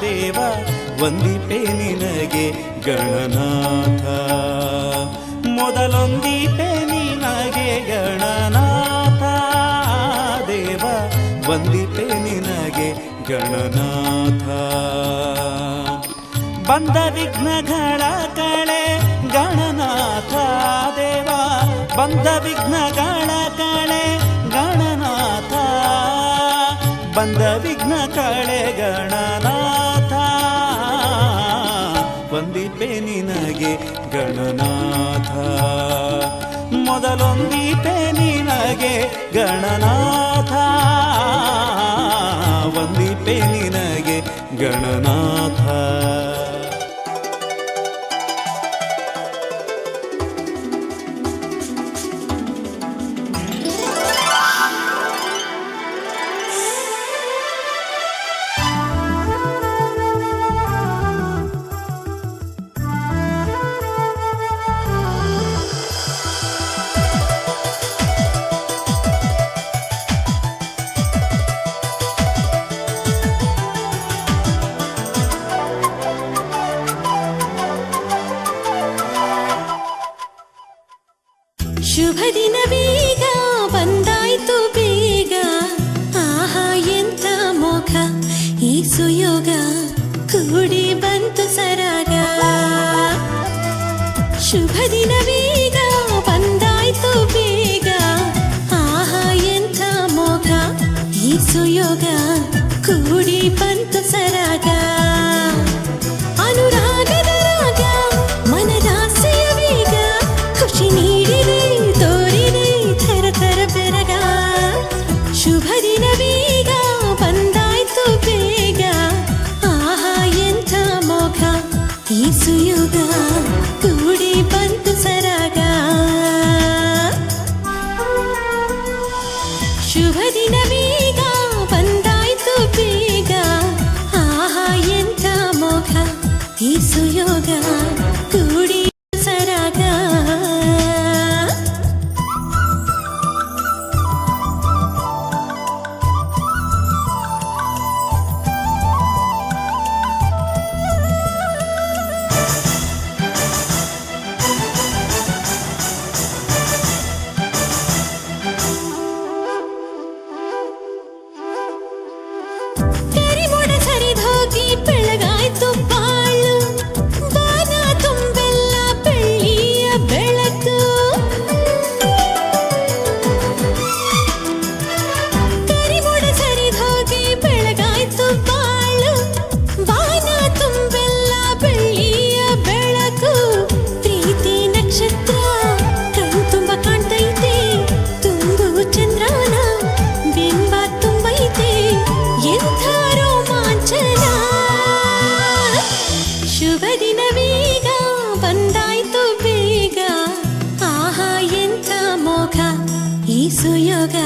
ದೇವ ವಂದಿಪೆ ನಿನಗೆ ಗಣನಾಥ. ಮೊದಲೊಂದಿಪೆ ನಿನಗೆ ಗಣನಾಥ ದೇವ ವಂದಿಪೆ ನಿನಗೆ ಗಣನಾಥ. ಬಂದ ವಿಘ್ನಗಳ ಕಳೆ ಗಣನಾಥ ದೇವ ಬಂದ ವಿಘ್ನಗಳ ಕಳೆ ಗಣನಾಥ. ಬಂದ ವಿಘ್ನ ಕಳೆ ಗಣನಾಥ ವಂದಿಪೆ ನಿನಗೆ ಗಣನಾಥ. ಮೊದಲೊಂದಿಪೆ ನಿನಗೆ ಗಣನಾಥ ವಂದಿಪೆ ನಿನಗೆ ಗಣನಾಥ. ಶುಭ ದಿನ ಬೇಗ ಬಂದಾಯ್ತು ಬೇಗ, ಆಹಾ ಎಂತ ಮೋಘ ಈ ಸುಯೋಗ ಕೂಡಿ ಬಂತು ಸರಾಗ. ಶುಭ ದಿನ ಬೇಗ ಬಂದಾಯ್ತು ಬೇಗ, ಆಹಾ ಎಂತ ಮೋಘ ಈ ಸುಯೋಗ ಕೂಡಿ ಬಂತು ಸರಾಗ. ಅನುರಾಗದ ರಾಗ ಮನದಾಸೆಯ ವೇಗ ಖುಷಿ ನೀಡಿದೆ ತೋರಿದೆ ಥರ ಥರ ಬೆರಗ. ಶುಭ ದಿನ ಬೇಗ ಬಂದಾಯ್ತು ಬೇಗ, ಆಹಾ ಎಂಥ ಮೋಘ ಈ ಸುಯೋಗ ಕೂಡಿ ಬಂತು ಸರಾಗ. ಶುಭ ದಿನ ಬೇಗ ಬಂದಾಯ್ತು ಬೇಗ, ಆಹಾ ಎಂಥ ಮೋಘ ಈ ಸುಯೋಗ ಕೂಡಿ ಸರಾಗ. ಕರಿಮೋಡ ಸರಿದೋಗಿ ಬೆಳಗಾಯ್ತು ಬಾಳು, ಬಾನ ತುಂಬೆಲ್ಲ ಬೆಳ್ಳಿಯ ಬೆಳಕು. ಕರಿಮೋಡ ಸರಿದೋಗಿ ಬೆಳಗಾಯ್ತು ಬಾಳು, ಬಾನ ತುಂಬೆಲ್ಲ ಬೆಳ್ಳಿಯ ಬೆಳಕು. ಪ್ರೀತಿ ನಕ್ಷತ್ರ ಕಣ್ತುಂಬ ಕಾಣ್ತೈತೆ, ತುಂಬು ಚಂದ್ರನ ಬಿಂಬ ತುಂಬೈತೆ, ಎಂಥ ರೋಮಾಂಚನ. ಶುಭ ದಿನ ಬೇಗ ಬಂದಾಯ್ತು ಬೇಗ, ಆಹಾ ಎಂಥ ಮೋಘ ಈ ಸುಯೋಗ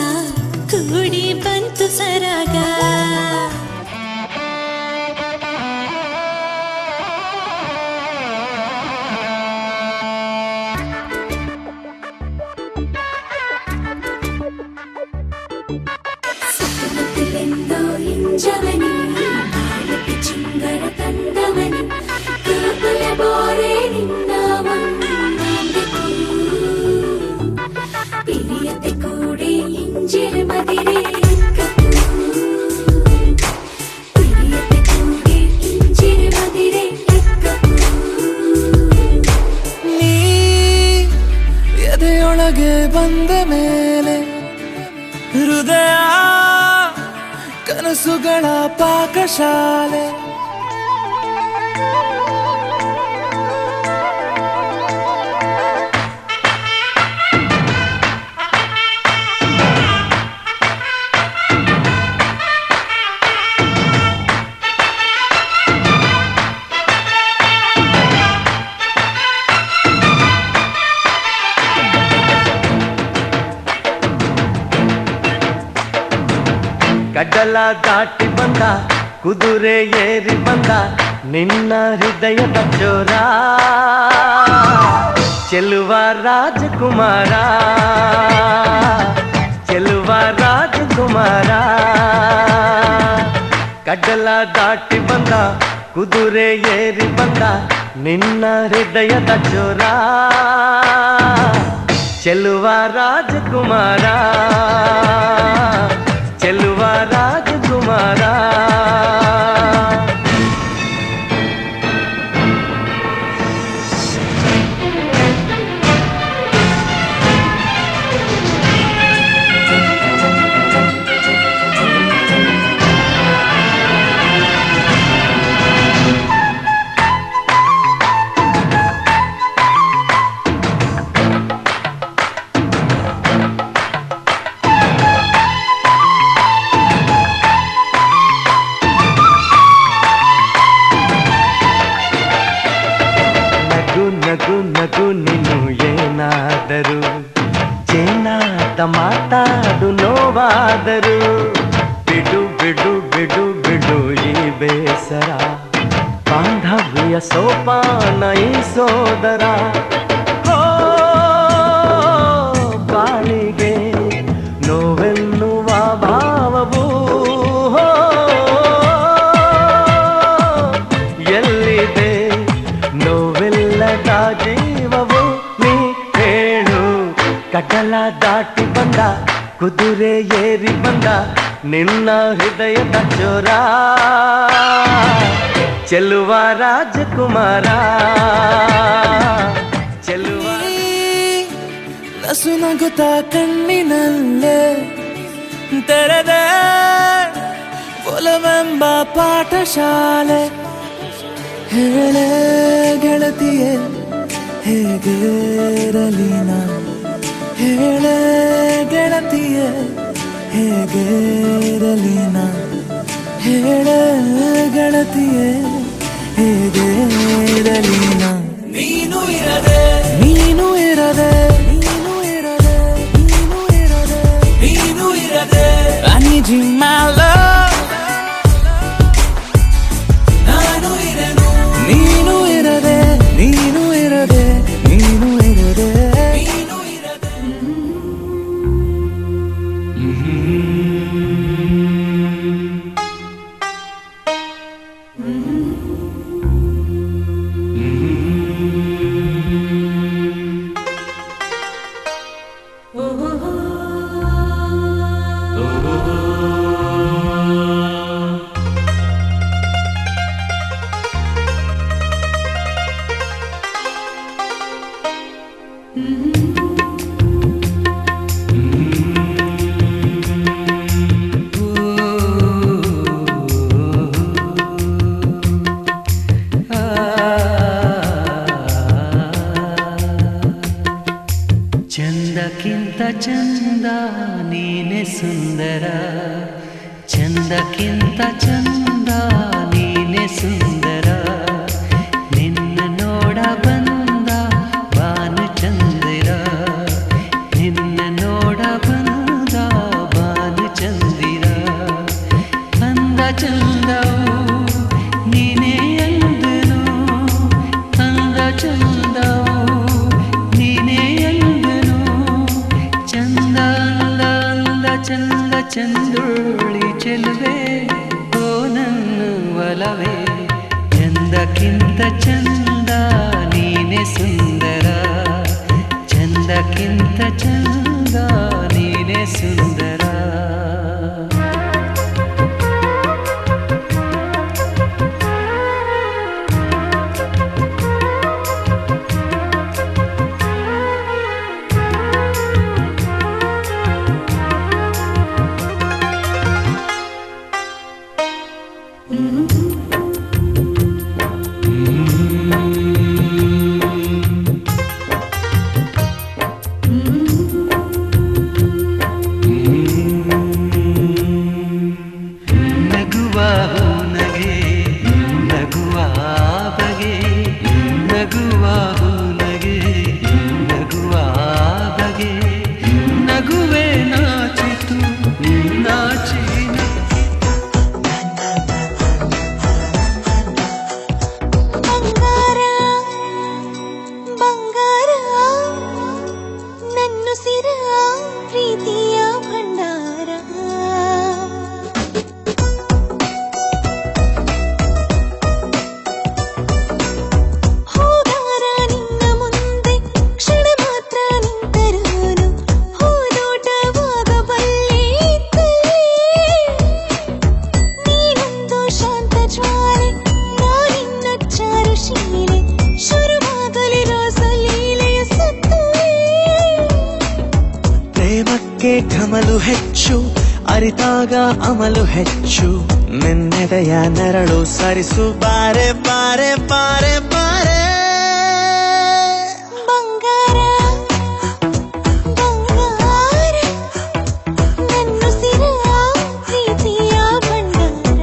ಕೂಡಿ ಬಂತು ಸರಾಗ. ಸುತ್ತಮುತ್ತಲೆಂದೋ ಹಿಂಜವನಿ, ಬಾಲಕ್ಕೆ ಚಿಂಗರ ತಂದವನಿ, ಕಾಪುಲ ಬೋರೆ ನಿನ್ನ ಒಂದೆಕು. ಪಿರಿಯತೆ ಕೂಡೆ ಇಂಜಿರ ಮದಿರೆ ಎಕ್ಕಕು, ಪಿರಿಯತೆ ಕೂಡೆ ಇಂಜಿರ ಮದಿರೆ ಎಕ್ಕಕು. ನೀ ಎದೆಯೊಳಗೆ ಬಂದ ಮೇಲೆ ಹೃದಯ ಕನಸುಗಳ ಪಾಕಶಾಲೆ. ಕಡಲ ದಾಟಿ ಬಂದ ಕುದುರೆ ಏರಿ ಬಂದ ನಿನ್ನ ಹೃದಯದ ಚೋರ, ಚೆಲುವ ರಾಜಕುಮಾರ, ಚೆಲುವ ರಾಜಕುಮಾರ. ಕಡಲ ದಾಟಿ ಬಂದ ಕುದುರೆ ಏರಿ ಬಂದ ನಿನ್ನ ಹೃದಯದ ಚೋರ ಚೆಲುವ ರಾಜಕುಮಾರ ಚೆಲುವ ರಾಜಕುಮಾರ ನಗು ನಗು ನೀನು ಏನಾದರೂ ಚೇನಾದ ಮಾತಾಡು ನೋವಾದರು ಬಿಡು ಬಿಡು ಬಿಡು ಬಿಡು ಈ ಬೇಸರ ಬಾಂಧವ್ಯ ಸೋಪಾನ ಈ ಸೋದರ ಬಾಳಿಗೆ ನೋವೆನ್ನುವ ಭಾವವು ಎಲ್ಲಿದೆ ನೋವೆಲ್ಲದ ಜೀವವು ನೀ ಹೇಳು ಕಡಲ ದಾಟಿ ಬಂದ ಕುದುರೆ ಏರಿ ಬಂದ ನಿನ್ನ ಹೃದಯದ ಚೋರ ಚೆಲುವ ರಾಜಕುಮಾರ ಚೆಲುವ ನಸು ನಗುತ್ತ ಕಣ್ಣಿನಲ್ಲೇ ತೆರೆದೆ ಒಲವೆಂಬ ಪಾಠಶಾಲೆ ಹೇಳೆ ಗೆಳತಿಯೇ ಹೇಗಿರಲಿ ನಾ ಹೇಳೆ ಗೆಳತಿಯೇ ಹೇಗಿರಲಿ ನಾ ಹೇಳೆ ಗೆಳತಿಯೇ ಹೇಗಿರಲಿ ನಾ ನೀನು ಇರದೆ ನೀನು ಇರದೆ ನೀನು ಇರದೆ ನೀನು ಇರದೆ ನೀನು ಇರದೆ I need you my love ನಾನು ಇರನು ನೀನು ಇರದೆ ನೀನು ಇರದೆ ನೀನು ಇರದೆ ನೀನು ಇರದೆ ಚಂದಕ್ಕಿಂತ ಚಂದ ನೀನೆ ಸುಂದರ ಚಂದಕ್ಕಿಂತ ಚಂದ ನೀನೆ ಸುಂದರ ನಿನ್ನ ನೋಡ ಬಂದ ಬಾನು ಚಂದಿರ ನಿನ್ನ ನೋಡ ಬಂದ ಬಾನು ಚಂದಿರ ಅಂದ ಚಂದವು ನೀನೇ ಅಂದನು ಅಂದ ಚಂದವು ನೀನೇ ಅಂದನು ಚಂದ ಅಂದ ಅಂದ ಚಂದ ಚಂದುಳ್ಳಿ ಚೆಲುವೆ ಓ ನನ್ನ ಒಲವೇ ಚಂದಕ್ಕಿಂತ ಚಂದ ನೀನೆ ಸುಂದರ ಚಂದಕ್ಕಿಂತ ಚಂದ ನೀನೆ ಸುಂದರ ಅಮಲು ಹೆಚ್ಚು ಅರಿತಾಗ ಅಮಲು ಹೆಚ್ಚು ನಿನ್ನೆದೆಯ ನೆರಳು ಸರಿಸು ಬಾರೆ ಬಾರೆ ಬಾರೆ ಬಾರೆ ಬಂಗಾರ ಬಂಗಾರ ನನ್ನುಸಿರ ಪ್ರೀತಿಯ ಬಂಗಾರ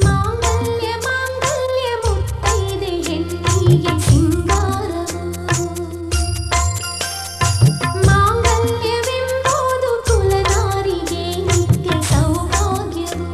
ಮಾಂಗಲ್ಯ ಮಾಂಗಲ್ಯ ಮುತ್ತೈದೆ ಹೆಣ್ಣಿಗೆ ಸಿಂಗಾರವು ಮಾಂಗಲ್ಯವೆಂಬುದು ಕುಲನಾರಿಗೆ ನಿತ್ಯ ಸೌಭಾಗ್ಯವು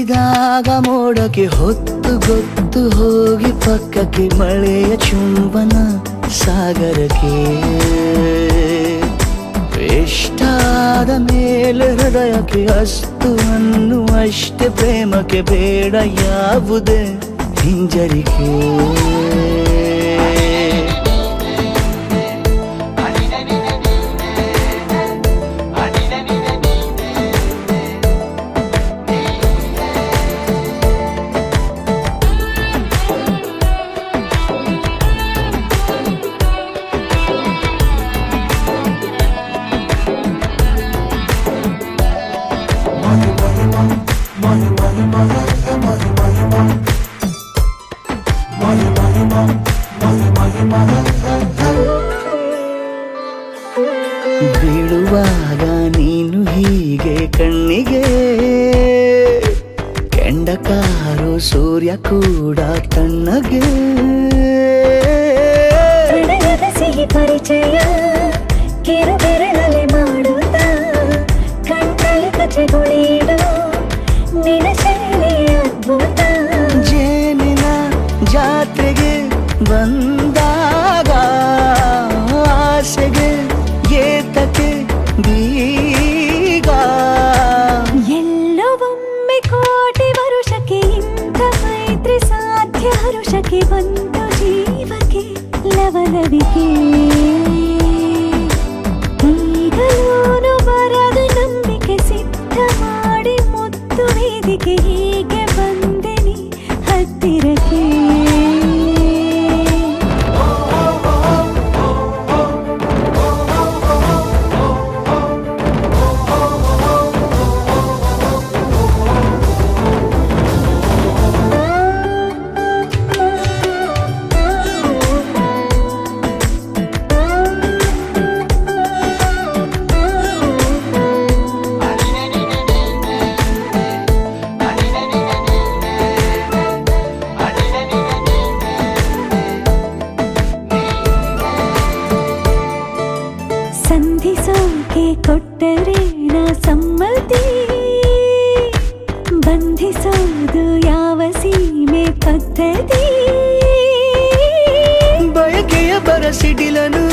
ನೋಡಿದಾಗ ಮೋಡಕ್ಕೆ ಹೊತ್ತು ಗೊತ್ತು ಹೋಗಿ ಪಕ್ಕಕ್ಕೆ ಮಳೆಯ ಚುಂಬನ ಸಾಗರಕ್ಕೆ ಇಷ್ಟಾದ ಮೇಲೆ ಹೃದಯಕ್ಕೆ ಅಸ್ತು ಅನ್ನುವಷ್ಟೇ ಪ್ರೇಮಕ್ಕೆ ಬೇಡ ಯಾವುದೇ ಹಿಂಜರಿಕೆ ಬೀಳುವಾಗ ನೀನು ಹೀಗೆ ಕಣ್ಣಿಗೆ ಕೆಂಡಕಾರು ಸೂರ್ಯ ಕೂಡ ತಣ್ಣಗೆ ಹೃದಯದ ಸಿಹಿ ಪರಿಚಯ ಕಿರು ಬೆರಳಲ್ಲಿ ಮಾಡುತ್ತ ಕಣ್ಣಲ್ಲಿ ಕಚ್ಚೆಗುಳಿಡು ನಿನ್ನ ಶೈಲಿ ಅದ್ಭುತ ಜೇನಿನ ಜಾತ್ರೆಗೆ ಬಂದಾಗ ಆಸೆಗೆ ಏತಕ್ಕೆ ಬೀಗ ಎಲ್ಲವೊಮ್ಮೆ ಕೋಟಿ ವರುಷಕ್ಕೆ ಇಂಥ ಮೈತ್ರಿ ಸಾಧ್ಯ ಹರುಷಕ್ಕೆ ಬಂತು ಜೀವಕ್ಕೆ ಲವಲವಿಕೆ ಈಗಲೂನು ಬರದ ನಂಬಿಕೆ ಸಿದ್ಧ ಮಾಡಿ ಮುತ್ತು ವೇದಿಕೆ ಹೀಗೆ ಬಂದೆನಿ ಹತ್ತಿರಕ್ಕೆ ಸಂಧಿಸೋಕೆ ಕೊಟ್ಟರೆ ನಾ ಸಮ್ಮತಿ ಬಂಧಿಸೋದು ಯಾವ ಸೀಮೆ ಪದ್ಧತಿ ಬಯಕೆಯ ಬರಸಿಡಿಲನು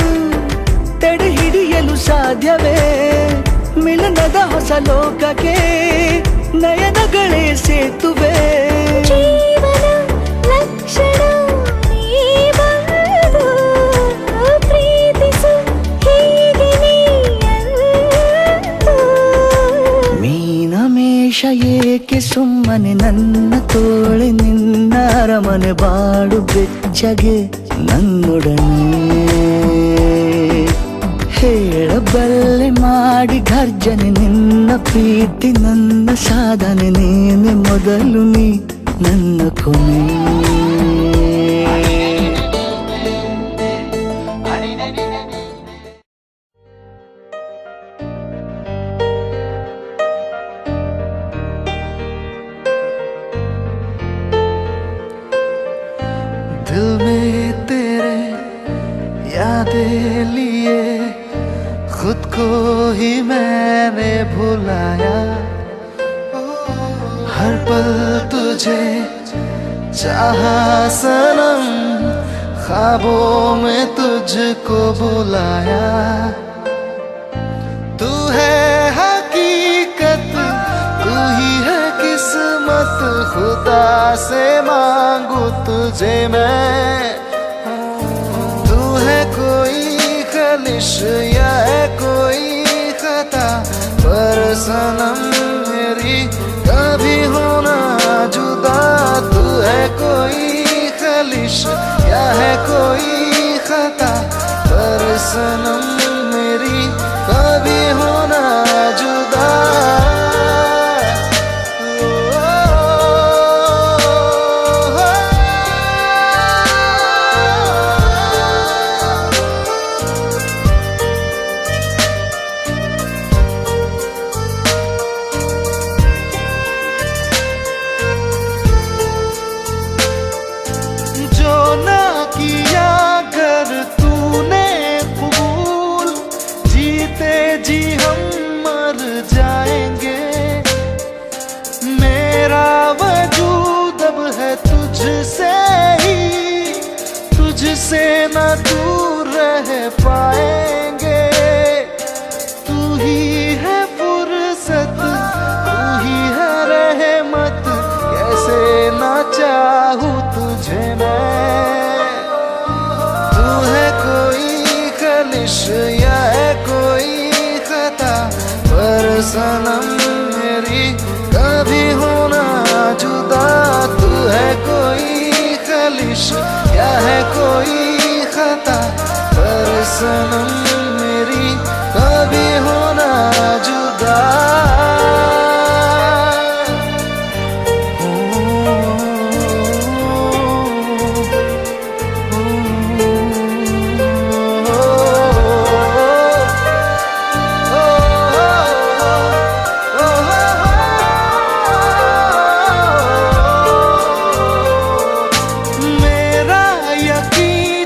ತಡೆ ಹಿಡಿಯಲು ಸಾಧ್ಯವೇ ಮಿಲನದ ಹೊಸ ಲೋಕಕ್ಕೆ ನಯನಗಳೇ ಸೇತುವೆ ಜೀವನ ಲಕ್ಷಣ ನೀ ಬಂದು ಪ್ರೀತಿಸು ಹೀಗೆ ನೀಯಂದು ಮೀನಮೇಷ ಏಕೆ ಸುಮ್ಮನೆ ನನ್ನ ತೋಳೆ ನಿನ್ನ ಅರಮನೆ ಬಾಡು ಬೆಚ್ಚಗೆ ನನ್ನೊಡನೆ ಹೇಳಬಲ್ಲೆ ಮಾಡಿ ಗರ್ಜನೆ ನಿನ್ನ ಪ್ರೀತಿ ನನ್ನ ಸಾಧನೆ ನೀನೆ ಮೊದಲು ನೀ ನನ್ನ ಕೊನೆ दिल में तेरे यादें लिए खुद को ही मैंने भुलाया हर पल तुझे चाहा सनम ख्वाबों में तुझको बुलाया तू है हकीकत तू ही है किस्मत खुदा से मांगू तुझे मैं तू है कोई खलिश या है कोई खता पर सनम मेरी कभी होना जुदा तू है कोई खलिश या है कोई खता पर सनम मेरी कभी होना जुदा जो ना किया कर तूने कबूल मेरी कभी होना जुदा तू है कोई खलिश या है कोई खता पर सनम मेरी कभी होना जुदा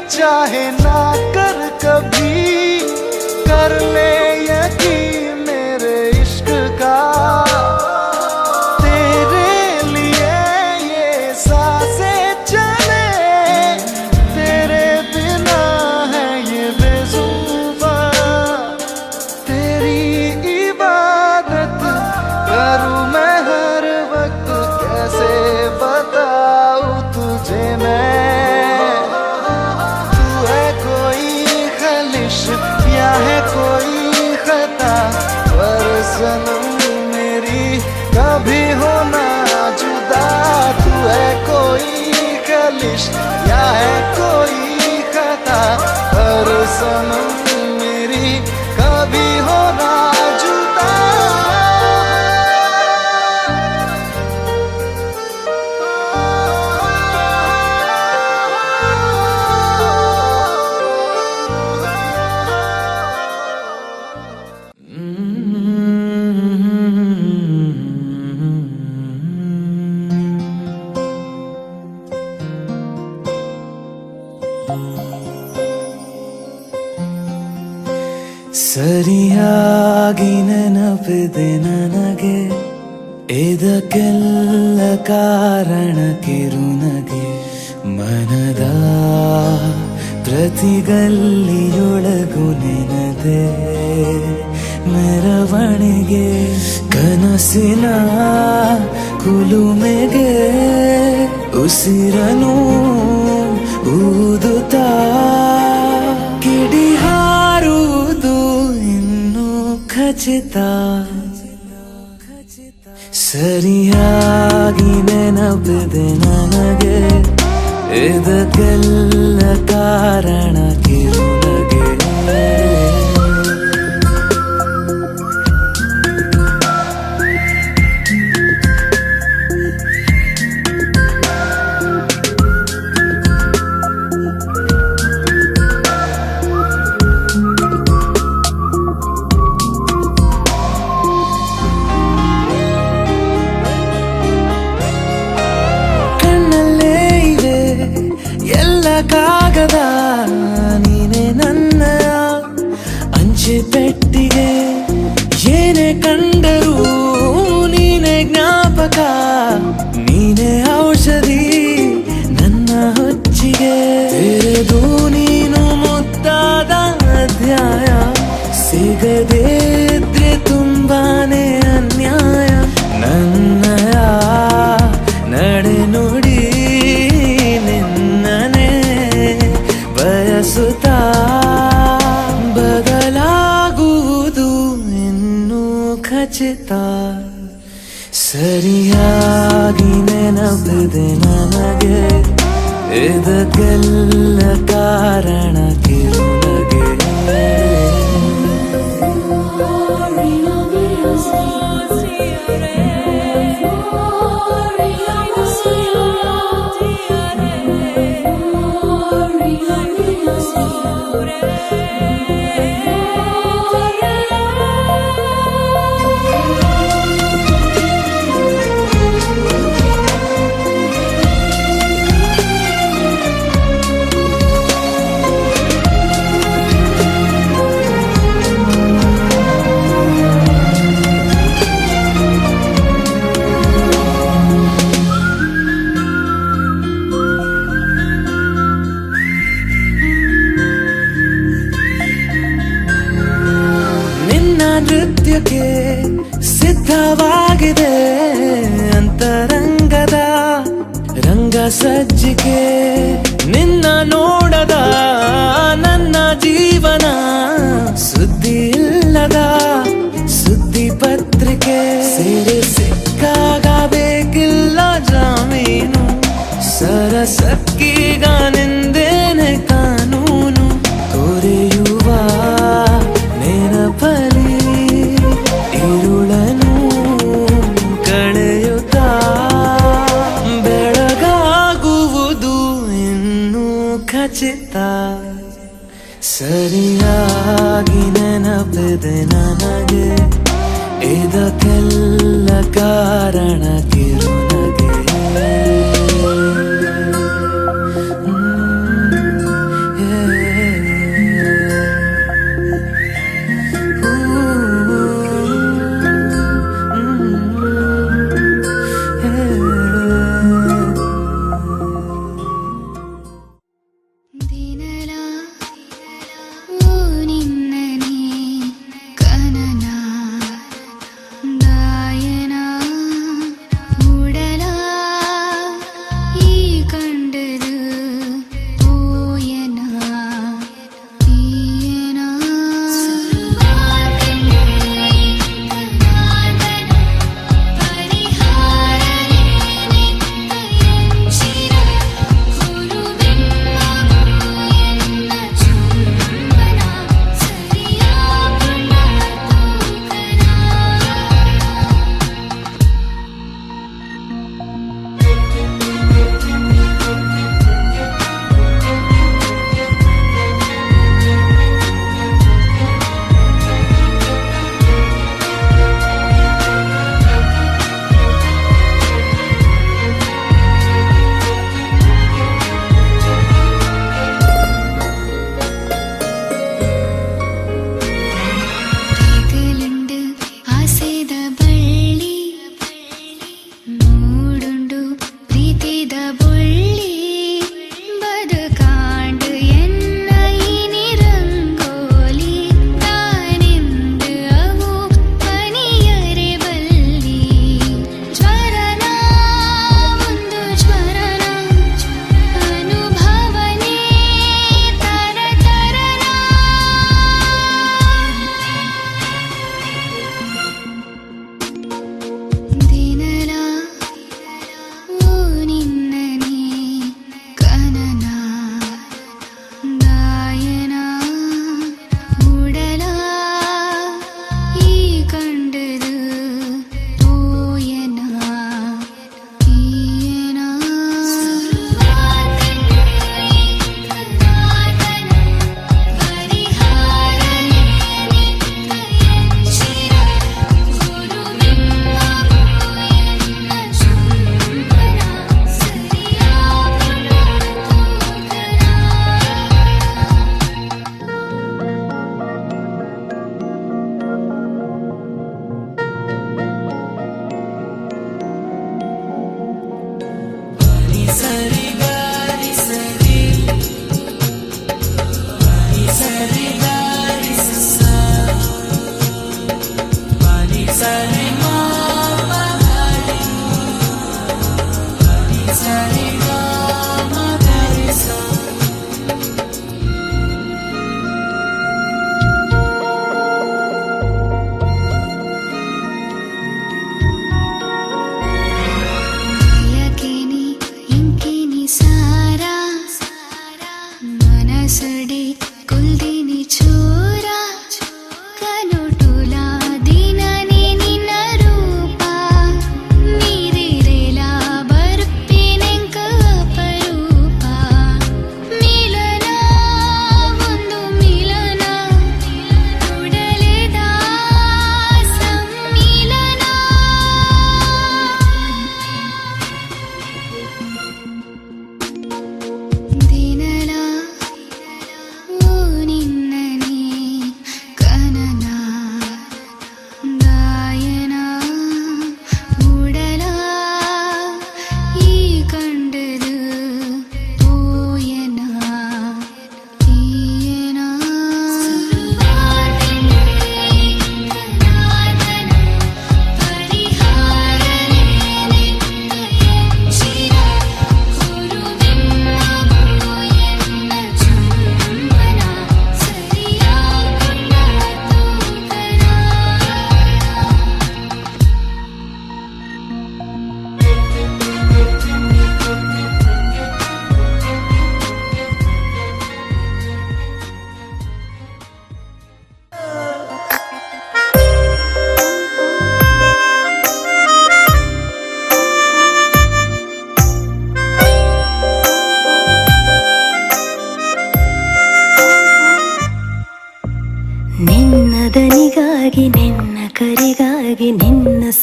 चाहे ना कर कभी कर ले यकीन मेरे इश्क का तेरे लिए ये सांसें चले तेरे बिना है ये बेजुबां तेरी इबादत करूं मैं हर वक्त कैसे बताऊं तुझे मैं या है कोई खता पर सनम मेरी कभी होना जुदा तू है कोई खलिश या है कोई खता पर सनम मेरी कभी होना जुदा ಸರಿಯಾಗಿ ನೆನಪಿದೆ ನನಗೆ ಇದಕ್ಕೆಲ್ಲ ಕಾರಣ ಕಿರುನಗೆ ಮನದ ಪ್ರತಿಗಲ್ಲಿಯೊಳಗು ನೆನದೆ ಮೆರವಣಿಗೆ ಕನಸಿನ ಕುಲುಮೆಗೆ ಉಸಿರನು ಊದುತ್ತಾ ಕಿಡಿ ಹಾರುವುದು ಇನ್ನು ಖಚಿತ ಸರಿಯಾಗಿ ನೆನಪಿದೆ ನನಗೆ ಇದಕ್ಕೆಲ್ಲ ಕಾರಣ ಕಿರುನಗೆ ಕಾಗದ ನೀನೆ ನನ್ನ ಅಂಚೆ ಪೆಟ್ಟಿಗೆ ಏನೇ ಕಂಡರೂ ನೀನೆ ಜ್ಞಾಪಕ ನೀನೆ ಔಷಧಿ ನನ್ನ ಹೊಚ್ಚಿಗೆ ತೆರೆದು ನೀನು ಮುದ್ದಾದ ಅಧ್ಯಾಯ ಸಿಗದೇ ಇದ್ರೆ ತುಂಬಾನೇ ಅನ್ಯಾಯ ನನ್ನಯ ನಡೆ ನುಡಿ ಬಯಸುತ್ತಾ ಬದಲಾಗುವುದು ಇನ್ನು ಖಚಿತ ಸರಿಯಾಗಿ ನೆನಪಿದೆ ನನಗೆ ಇದಕ್ಕೆಲ್ಲ ಕಾರಣ ಕಿರುನಗೆ ಸರಿಯಾಗಿ ನೆನಪಿದೆ ನನಗೆ ಇದಕ್ಕೆಲ್ಲ ಕಾರಣ ಕಿರುನಗೆ ದಿನಲಾ ಓ ನಿನ್ನನೆ ಕನನ ದಾಯನ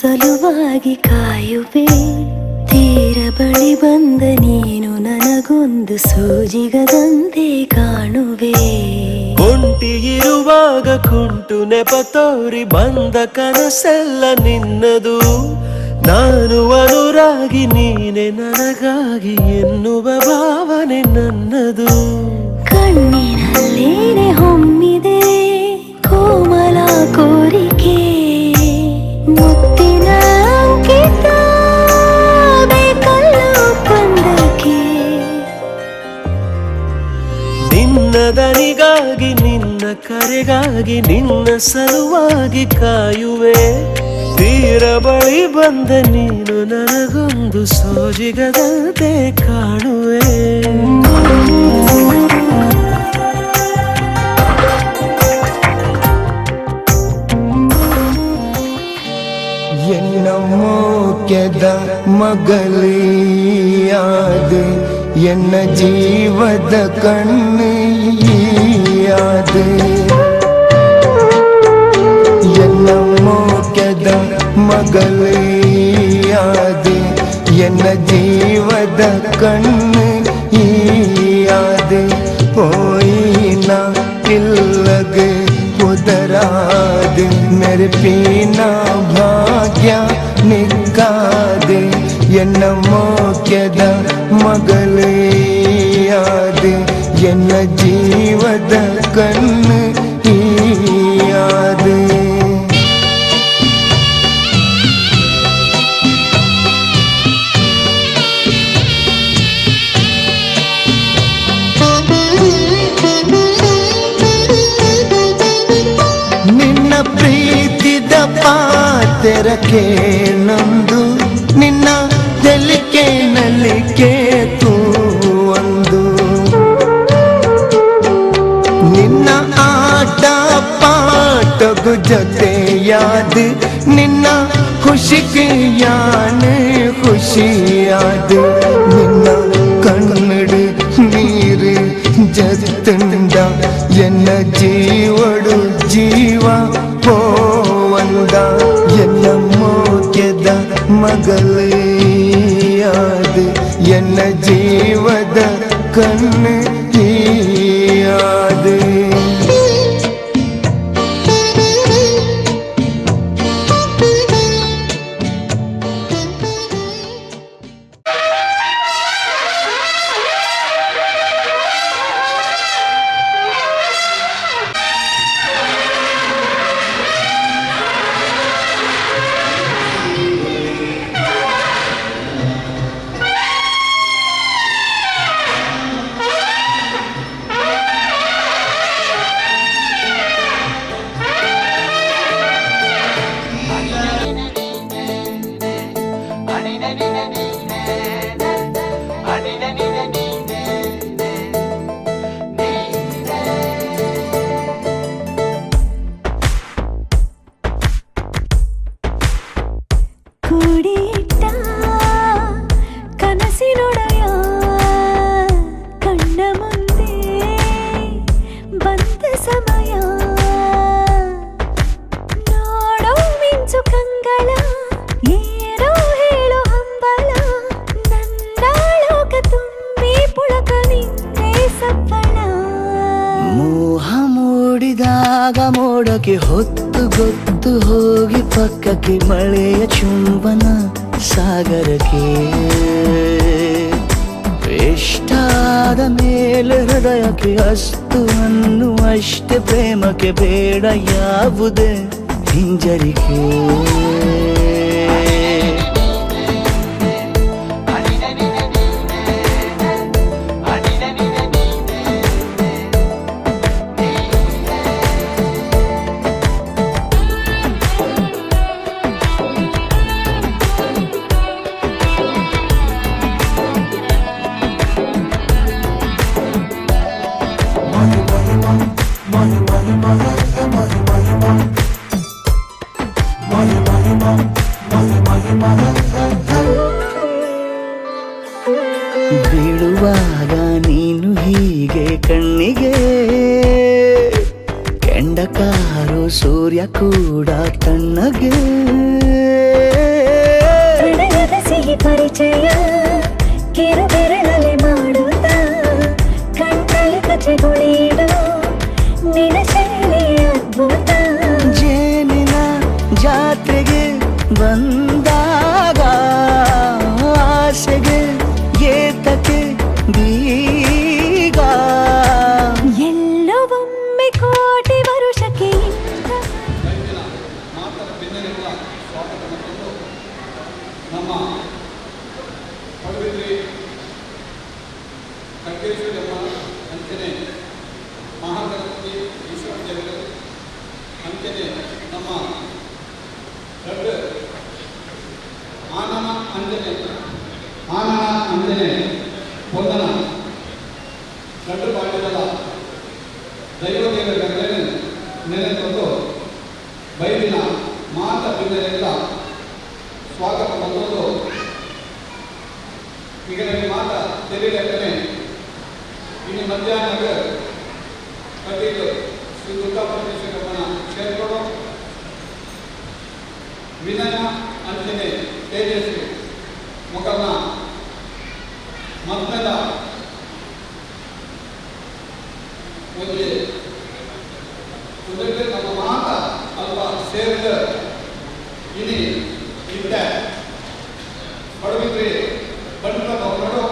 ಸಲುವಾಗಿ ಕಾಯುವೆ. ತೀರ ಬಳಿ ಬಂದ ನೀನು ನನಗೊಂದು ಸೋಜಿಗದಂತೆ ಕಾಣುವೆ. ಒಂಟಿ ಇರುವಾಗ ಕುಂಟು ನೆಪ ತೋರಿ ಬಂದ ಕನಸೆಲ್ಲ ನಿನ್ನದು. ನಾನು ಅನುರಾಗಿ ನೀನೆ ನನಗಾಗಿ ಎನ್ನುವ ಭಾವನೆ ನನ್ನದು. ಕಣ್ಣಿನಲ್ಲೇನೆ ಹೊಮ್ಮಿದೆ ಕೋಮಲ ಕೋರಿಕೆ. ಮುತ್ತಿನ ಅಂಕಿತ ಬೇಕಲ್ಲ ಒಪ್ಪಂದಕ್ಕೆ. ನಿನ್ನ ದನಿಗಾಗಿ ನಿನ್ನ ಕರೆಗಾಗಿ ನಿನ್ನ ಸಲುವಾಗಿ ಕಾಯುವೆ. ತೀರ ಬಳಿ ಬಂದ ನೀನು ನನಗೊಂದು ಸೋಜಿಗದಂತೆ ಕಾಣುವೆ. ಎನ್ನ ಮೋಕ್ಯದ ಮಗಲಿಯಾದೆ ಎನ್ನ ಜೀವದ ಕಣ್ಣಿಯಾದೆ. ಎನ್ನ ಮೋಕ್ಯದ ಮಗಲಿಯಾದೆ ಎನ್ನ ಜೀವದ ಕಣ್ಣಿಯಾದೆ. ಹೋಯಿನ ಇಲ್ಲಗೆ ಉದರಾದೆ मेरे पीना भाग्य निकादे. ಎನ್ನ ಮೋಕ್ಯದ ಮಗಲಿಯಾದೆ ಎನ್ನ ಜೀವದ ಕಣ್ಣಿಯಾದೆ. ನಿನ್ನ ಪ್ರೀತಿದ ಪಾತ್ರಕ್ಕೆ ನೊಂದು ನಿನ್ನ ತೆಲಿಕೆ ನಲಿಕೆ ಒಂದು. ನಿನ್ನ ಆಟ ಪಾಠಗು ಜೊತೆಯಾದ ನಿನ್ನ ಖುಷಿಗೆ ಯಾನೆ ಖುಷಿಯಾದ. ನಿನ್ನ ಕನ್ನಡ ನೀರು ಜತ್ತಂದ ಎನ್ನ ಜೀವಡು ಜೀವ ಹೋವಂದ. ಎನ್ನ ಮೋಕ್ಯದ ಮಗಲಿಯಾದ ಎನ್ನ ಜೀವದ ಕಣ್ಣಿಯಾದ. ಕೂಡಿಟ್ಟ ಕನಸಿನೊಡೆಯ ಕಣ್ಣ ಮುಂದೆ ಬಂದ ಸಮಯ. ನೋಡೋ ಮಿಂಚು ಕಂಗಳ ಏನೋ ಹೇಳೋ ಹಂಬಲ. ನನ್ನ ಲೋಕ ತುಂಬಿ ಪುಳಕ ನಿಂದೆ ಸಫಲ. ಮೋಹ ಮೂಡಿದಾಗ ಮೋಡಕ್ಕೆ ಹೊತ್ತು ಗೊತ್ತು ಹೋಗಿ ಪಕ್ಕಕ್ಕೆ ಮಳೆಯ ಚುಂಬನ ಸಾಗರಕ್ಕೆ. ಇಷ್ಟಾದ ಮೇಲೆ ಹೃದಯಕ್ಕೆ ಅಸ್ತು ಅನ್ನುವಷ್ಟೇ ಪ್ರೇಮಕ್ಕೆ ಬೇಡ ಯಾವುದೇ ಹಿಂಜರಿಕೆ. ಬೀಳುವಾಗ ನೀನು ಹೀಗೆ ಕಣ್ಣಿಗೆ ಕೆಂಡ ಕಾರು ಸೂರ್ಯ ಕೂಡ ತಣ್ಣಗೆ. ಪರಿಚಯ ಕಿರು ಬೆರಳಲ್ಲಿ ಮಾಡುತ್ತ ಕಣ್ಣಲ್ಲಿ ಕಚೆಗುಳಿಡು ನಿನ್ನ ಶೈಲಿ ಅದ್ಭುತ ಜೇನಿನ ಜಾತ್ರೆಗೆ ಬಂದಾಗ ಆಸೆಗೆ ಏತಕ್ಕೆ ಬೀಗ ಎಲ್ಲೋ ಒಮ್ಮೆ ಕೋಟಿ ವರುಷಕ್ಕೆ ಇಂಥ ಮಾತರ ಬೆನ್ನೆಲೆಗಳ ಸ್ವಾಗತ ಮತ್ತು ನಮ್ಮ ಪಡುಬಿದ್ರಿ ಖಡ್ಗೇಶ್ವರಮ್ಮ ಅಂಚನೆ ಮಹಾಗಣಪತಿ ವಿಶ್ವವಿದ್ಯಾಲಯ ಅಂಚನೆ ನಮ್ಮ ದೊಡ್ಡ ಆನನ ಅಂಜನೆ ವಂದನ ದೊಡ್ಡ ಬಾಲ್ಯದ ದೈವದೇವರ ನೆನೆತಂದು ಬೈಲಿನ ಮಾತ ಬಿಂದೆಲ್ಲ ಸ್ವಾಗತ ಬಂದದ್ದು ಈಗ ನನಗೆ ಮಾತ ತೆರೀಲಕ್ಕನೆ ಇನ್ನು ಮಧ್ಯಾಹ್ನ ಕಟೀಲು ಶ್ರೀ ದುರ್ಗಾಪರಮೇಶ್ವರಮ್ಮನ ಸೇರ್ಕೊಂಡು ವಿನಯ ಅಂಜನೆ ತೇಜಸ್ವಿ ಮೊಕರ್ನ ಮತ್ತದ ಒಂದು ಉದಕ್ಕೆ ನಮ್ಮ ಮಾತ ಅಲ್ವಾ ಸೇರಿದ ಇನಿ ಇದ್ದ ಪಡುಬಿದ್ರಿ ಬಂಡ ಹೊರಡು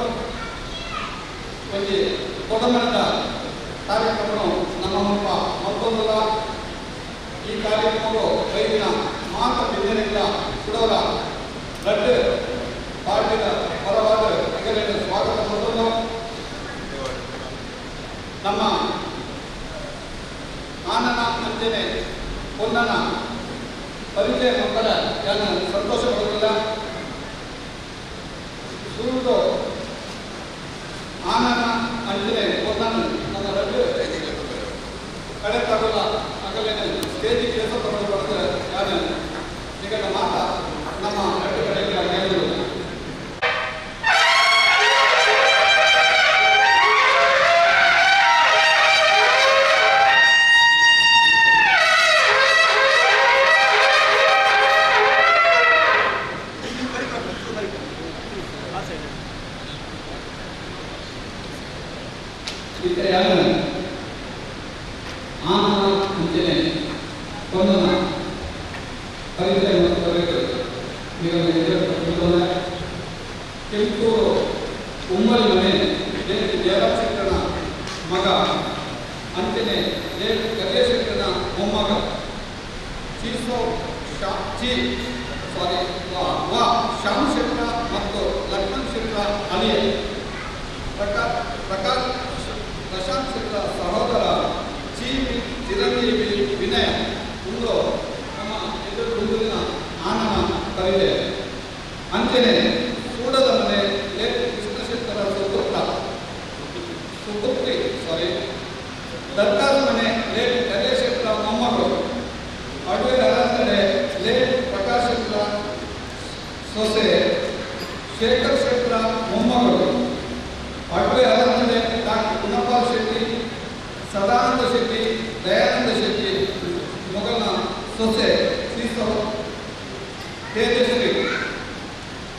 ಒಂದು ಕೊಡಮರದ ಕಾರ್ಯಕ್ರಮ ನಮ್ಮ ಹಬ್ಬ ಮತ್ತೊಂದಲ್ಲ ಈ ಕಾರ್ಯಕ್ರಮವು ಐದಿನ ಮಾತ ಬಿಂದನೆಗಳ ಸುಡೋರ ದೊಡ್ಡ ಪಾರ್ಟಿದ ಪರವಾದ ಹೆಗಲಿನ ಸ್ವಾಗತ ಕೊಡೋದು ನಮ್ಮ ಆನನ ಅಂಜನೆ ಪೊನ್ನನ ಪರಿಚಯ ಮಕ್ಕಳ ಯಾನ ಸಂತೋಷ ಪಡೋದಿಲ್ಲ ಸುರಿದು ಆನನ ಅಂಜನೆ ಪೊನ್ನನ ನಮ್ಮ ರಡ್ಡು ಕಡೆ ತಗೊಲ್ಲ ಆಗಲೇ ಸ್ಟೇಜಿಗೆ ಕೆಲಸ ತಗೊಳ್ಬಾರ್ದು ಯಾರು ಈಗ ಮಾತ ನಮ್ಮ ರಡ್ಡು ಕಡೆಗಳ ಮೇಲೂ ಆನನ ಅಂಜನೆ ಪೊನ್ನನ ಪರಿಚಯ ಮಾಡಬೇಕು ಈಗ ಕೆಂಪೂರು ಉಮ್ಮಲ್ ಮನೆ ಜಯರಾಜಶಂಕರನ ಮಗ ಅಂಚನೆ ಗಜೇಶಂಕರನ ಮೊಮ್ಮಗ ಶ್ಯಾಮ್ ಶೆಟ್ಟ ಮತ್ತು ಲಕ್ಷ್ಮಣ್ ಶೆಟ್ಟ ಅಲಿಯ ಪ್ರಶಾಂತ್ ಶೆಟ್ಟ ಸಹೋದರ ಚಿರಂಜೀವಿ ವಿನಯ ಒಂದು ನಮ್ಮ ಎದುರು ಮುಂದಿನ ಆನನ ಕವಿತೆ ಅಂಚನೆ ಕೂಡದ ಮನೆ ಕೃಷ್ಣಶೆಟ್ಟರ ಸುಪುತ್ರಿ ದತ್ತಾದ ಮನೆ ಗಜೇಶೆಟ್ಟರ ಮೊಮ್ಮಗಳು ಅಡುವೆ ಅರಸಡೆ ಪ್ರಕಾಶ್ ಶೆಟ್ಟರ ಸೊಸೆ ಶೇಖರ್ ಶೆಟ್ಟರ ಮೊಮ್ಮಗಳು ಅಡುವೆ ಅರಸಡೆ ಡಾಕ್ಟರ್ ಗುಣಪಾಲ್ ಶೆಟ್ಟಿ ಸದಾನಂದ ಶೆಟ್ಟಿ ದಯಾನಂದ ಶೆಟ್ಟಿ ಮೊಗಲ್ನ ಸೊಸೆ ಶ್ರೀಸೌ ತೇಜಸ್ವಿ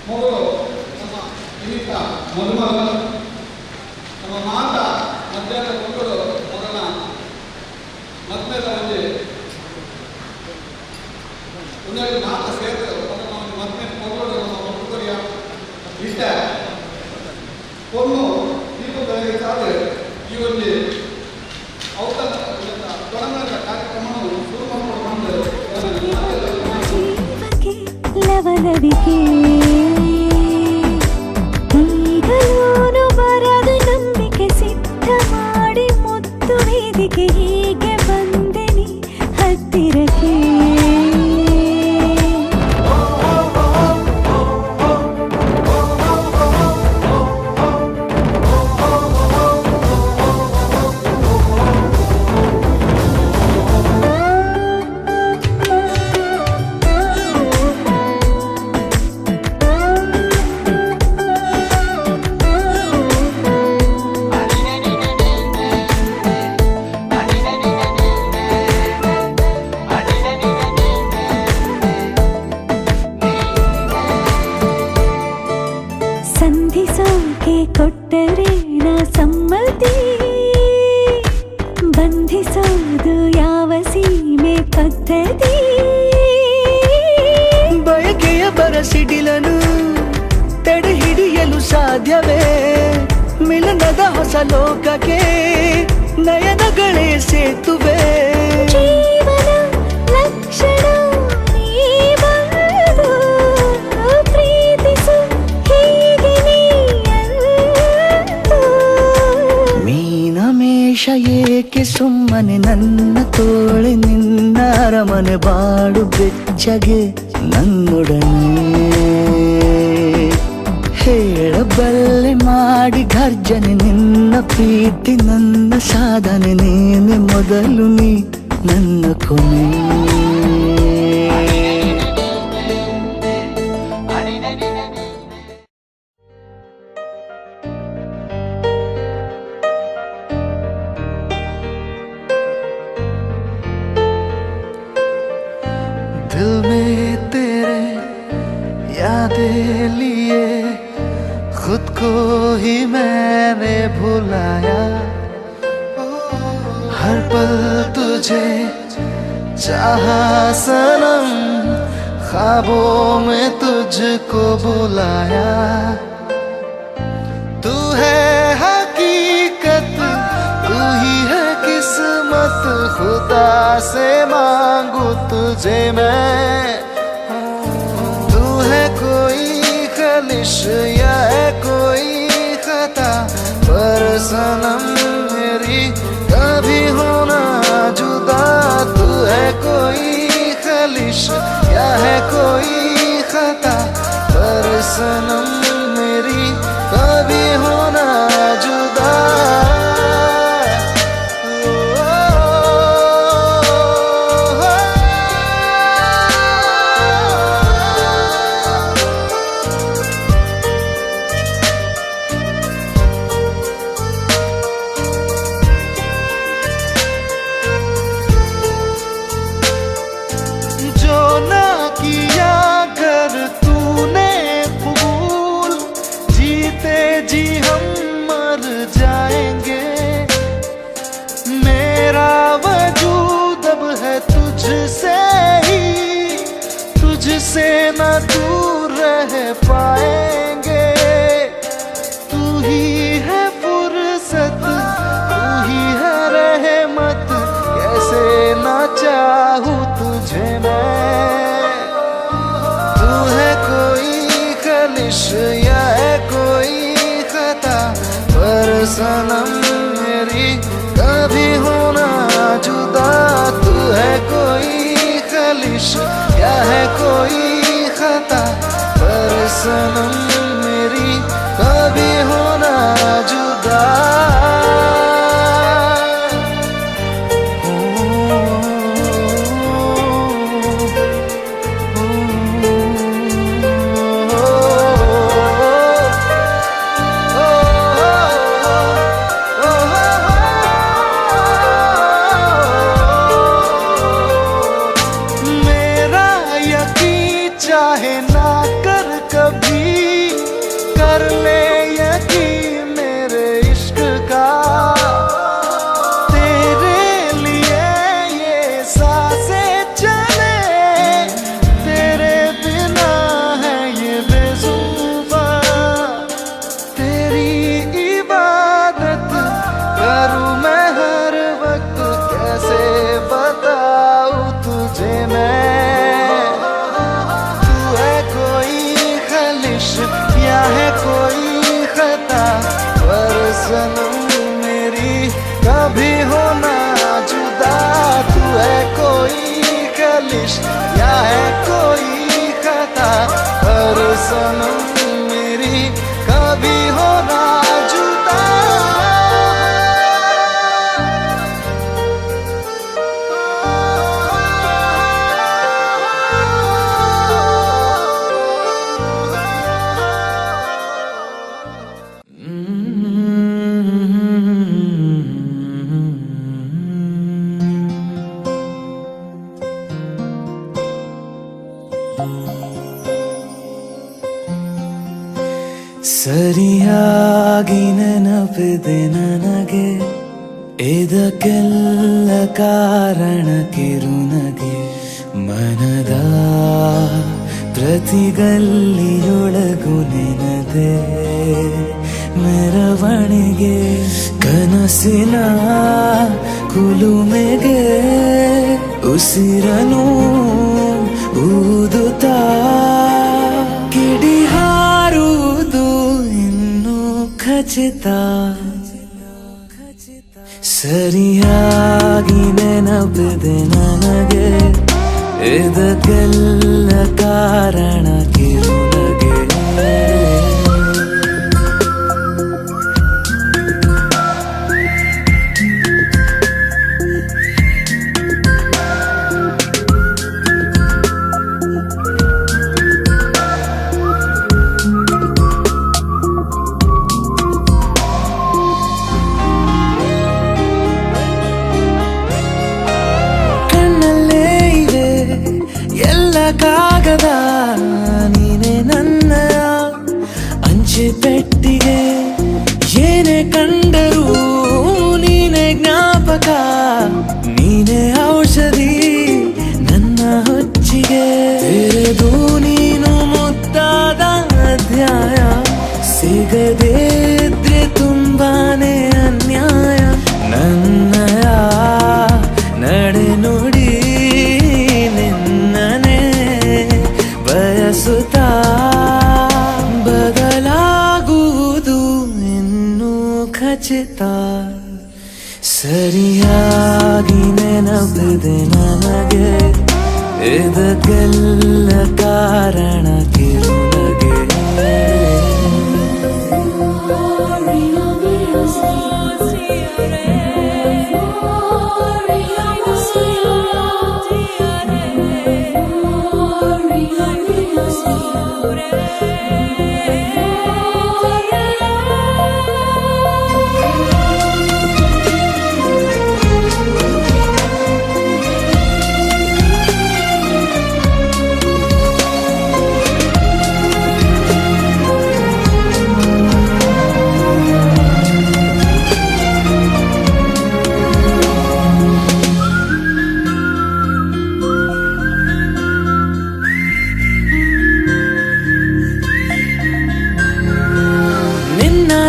ಮಗಳು ನಮ್ಮ ವಿನೀತ ಮಧುಮಗ ನಮ್ಮ ಮಾತ ಮಧ್ಯಾಹ್ನ ಮಕ್ಕಳು ಮೊಗಲ್ನ ಮತ್ತದ ಒಂದು ಮಾತ ಸೇರಿದ ಮತ್ತೆ ಮಕ್ಕಳು ನಮ್ಮ ಮಕ್ಕಳಿಯ ಇಷ್ಟ ಒಂದು ದೀಪ ಬೆಳಗ್ಗೆ ಸಾದ್ರೆ ಈ ಒಂದು ಔತಣ ತೊಡಂಬರದ ಕಾರ್ಯಕ್ರಮವನ್ನು ಶುರು ಮಾಡಿಕೊಂಡು ಜೀವಕ್ಕೆ ಲವಲವಿಕೆ ಈಗಲೂನು ಬರದು ನಂಬಿಕೆ ಸಿದ್ಧ ಮಾಡಿ ಮುತ್ತು ವೇದಿಕೆ ಹೀಗೆ ಬಂದೆನಿ ಹತ್ತಿರಕ್ಕೆ ಸಂಧಿಸೋಕೆ ಕೊಟ್ಟರೆ ನಾ ಸಮ್ಮತಿ, ಬಂಧಿಸೋದು ಯಾವ ಸೀಮೆ ಪದ್ಧತಿ. ಬಯಕೆಯ ಬರಸಿಡಿಲನು ತಡೆ ಹಿಡಿಯಲು ಸಾಧ್ಯವೇ? ಮಿಲನದ ಹೊಸ ಲೋಕಕ್ಕೆ ನಯನಗಳೇ ಸೇತುವೆ. ಜೀವನ ಲಕ್ಷಣ ನೀ ಬಂದು ಪ್ರೀತಿಸು ಹೀಗೆ ನೀ ಅಂದು. ಮೀನಮೇಷ ಏಕೆ ಸುಮ್ಮನೆ ನನ್ನ ತೋಳೆ ನಿನ್ನ ಅರಮನೆ ಬಾಡು ಬೆಚ್ಚಗೆ ನನ್ನೊಡನೆ ಹೇಳಬಲ್ಲೆ ಮಾಡಿ ಘರ್ಜನೆ ನಿನ್ನ ಪ್ರೀತಿ ನನ್ನ ಸಾಧನೆ ನೀನೆ ಮೊದಲು ನೀ ನನ್ನ ಕೊನೆ. दिल में तेरे यादें लिए खुद को ही मैंने भुलाया. हर पल तुझे चाहा सनम, ख्वाबों में तुझको बुलाया. तू है हकीकत, तू ही है किस्मत, खुदा से मांगू तुझे मैं. तू है कोई खलिश या है कोई खता, पर सनम मेरी कभी होना जुदा. तू है कोई खलिश या है कोई खता, पर सनम मेरी कभी होना जुदा. जो ना किया कर तूने फूल, जीते जी हम मर जाएंगे. मेरा वजूद अब है तुझसे ही, तुझसे ना दूर रह पाएंगे. तू ही है फुर्सत, तू ही है रहमत, कैसे ना चाहूँ तुझे मैं. तू है कोई खलिश या है कोई खता, पर सनम मेरी कभी होना जुदा. तू है कोई खलिश या है कोई खता, पर सनम मेरी कभी होना जुदा. मेरा यकीन चाहे ना कर कभी, कर ले यकीन मेरे इश्क का. तेरे लिए ये सांसें चले, तेरे बिना है ये बेज़ुबां. तेरी इबादत करूँ मैं हर वक्त, कैसे बताऊँ तुझे मैं. तू है कोई खलिश या है कोई खता, पर सनम मेरी कभी होना जुदा. तू है कोई खलिश या है कोई खता, पर सनम मेरी कभी होना जुदा. ಸರಿಯಾಗಿ ನೆನಪಿದೆ ನನಗೆ ಇದಕ್ಕೆಲ್ಲ ಕಾರಣ ಕಿರುನಗೆ ಮನದ ಪ್ರತಿಗಲ್ಲಿಯೊಳಗು ನೆನದೆ ಮೆರವಣಿಗೆ ಕನಸಿನ ಕುಲುಮೆಗೆ ಉಸಿರನು ಊದುತ್ತಾ ಕಿಡಿ ಹಾರುವುದು ಇನ್ನೂ ಖಚಿತ ಸರಿಯಾಗಿ ನೆನಪಿದೆ ನನಗೆ ಇದಕ್ಕೆಲ್ಲ ಕಾರಣ ಕಿರುನಗೆ ಕಾಗದ ನೀನೆ ನನ್ನ ಅಂಚೆ ಪೆಟ್ಟಿಗೆ ಏನೇ ಕಂಡರೂ ನೀನೆ ಜ್ಞಾಪಕ ನೀನೆ ಔಷಧಿ ನನ್ನ ಹೊಚ್ಚಿಗೆ ತೆರೆದು ನೀನು ಮುದ್ದಾದ ಅಧ್ಯಾಯ ಸಿಗದೇ ಇದ್ರೆ ತುಂಬಾನೇ ಅನ್ಯಾಯ ನನ್ನಯ ನಡೆ ನುಡಿ ಬಯಸುತ್ತಾ ಬದಲಾಗುವುದು ಇನ್ನೂ ಖಚಿತ ಸರಿಯಾಗಿ ನೆನಪಿದೆ ನನಗೆ ಇದಕ್ಕೆಲ್ಲ ಕಾರಣ ಕಿರುನಗೆ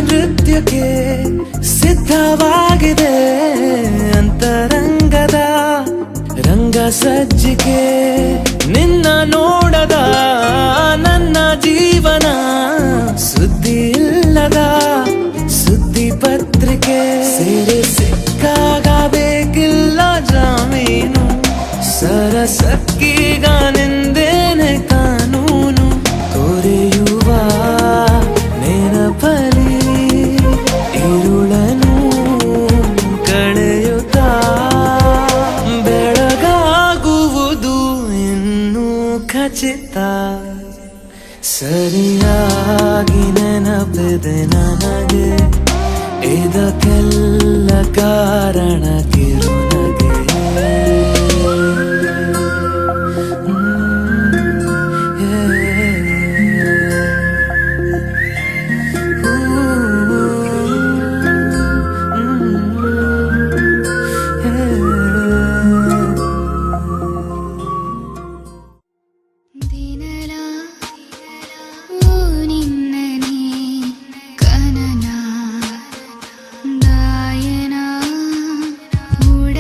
ನೃತ್ಯಕ್ಕೆ ಸಿದ್ಧವಾಗಿದೆ ಅಂತರಂಗದ ರಂಗ ಸಜ್ಜಿಕೆ ನಿನ್ನ ನೋಡದ ನನ್ನ ಜೀವನ ಸುದ್ದಿ ಇಲ್ಲದ ಸುದ್ದಿ ಪತ್ರಿಕೆ ಸೇರಿ ಸಿಕ್ಕಾಗ ಬೇಕಿಲ್ಲ ಜಾಮೀನು ಸರಸಕ್ಕೀಗ ನಿಂದೇನೆ ಕಾನೂನು ಕೊರೆಯುವ ನೆನಪಲಿ ഇരുളനു ಕಳೆಯುತ್ತಾ ಬೆಳಗಾಗುವುದು ಇನ್ನೂ ಖಚಿತ ಸರಿಯಾಗಿ ನೆನಪಿದೆ ನನಗೆ ಇದಕ್ಕೆಲ್ಲ ಕಾರಣ ಕಿರುನಗೆ ಕನನ ದಾಯನ ಉಡ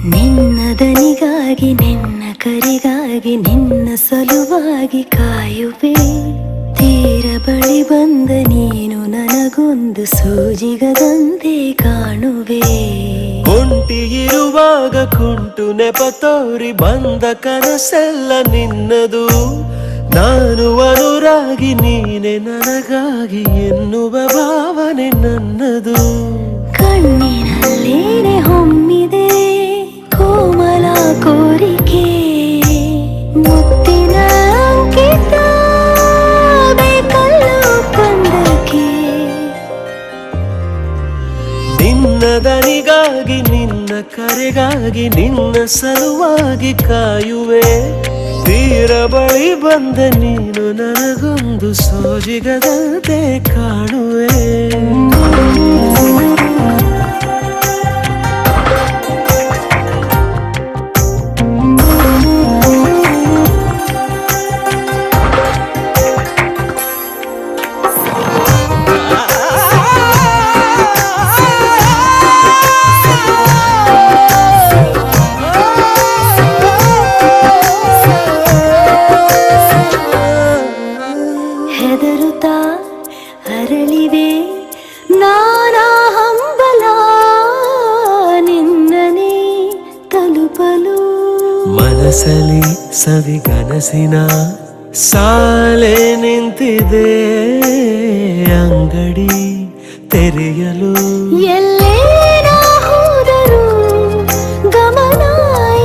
ನಿನ್ನ ದನಿಗಾಗಿ ನಿನ್ನ ಕರೆಗಾಗಿ ನಿನ್ನ ಸಲುವಾಗಿ ಕಾಯುವೆ ತೀರ ಬಳಿ ಬಂದ ನೀನು ನನಗೊಂದು ಸೂಜಿಗದಂತೆ ಕಾಣುವೆ ಒಂಟಿ ಇರುವಾಗ ಕುಂಟು ನೆಪ ತೋರಿ ಬಂದ ಕನಸೆಲ್ಲ ನಿನ್ನದು ನಾನು ಅನುರಾಗಿ ನೀನೆ ನನಗಾಗಿ ಎನ್ನುವ ಭಾವನೆ ನನ್ನದು ಕಣ್ಣಿನಲ್ಲೇನೆ ಹೊಮ್ಮಿದೆ ಕೋಮಲ ಕೋರಿಕೆ ಮುತ್ತಿನ ಅಂಕಿತ ಬೇಕಲ್ಲ ಕಂದಕ್ಕೆ ನಿನ್ನ ದನಿಗಾಗಿ ನಿನ್ನ ಕರೆಗಾಗಿ ನಿನ್ನ ಸಲುವಾಗಿ ಕಾಯುವೆ ತೀರ ಬಳಿ ಬಂದ ನೀನು ನನಗೊಂದು ಸೋಜಿಗದಂತೆ ಕಾಣುವೆ ಹೆದರುತ್ತಾ ಅರಳಿವೆ ನಾನಾ ಹಂಬಲ ನಿನ್ನನೇ ತಲುಪಲು ಮನಸಲಿ ಸವಿಗನಸಿನ ಸಾಲೆ ನಿಂತಿದೆ ಅಂಗಡಿ ತೆರೆಯಲು ಎಲ್ಲೇ ನಾ ಹೋದರೂ ಗಮನ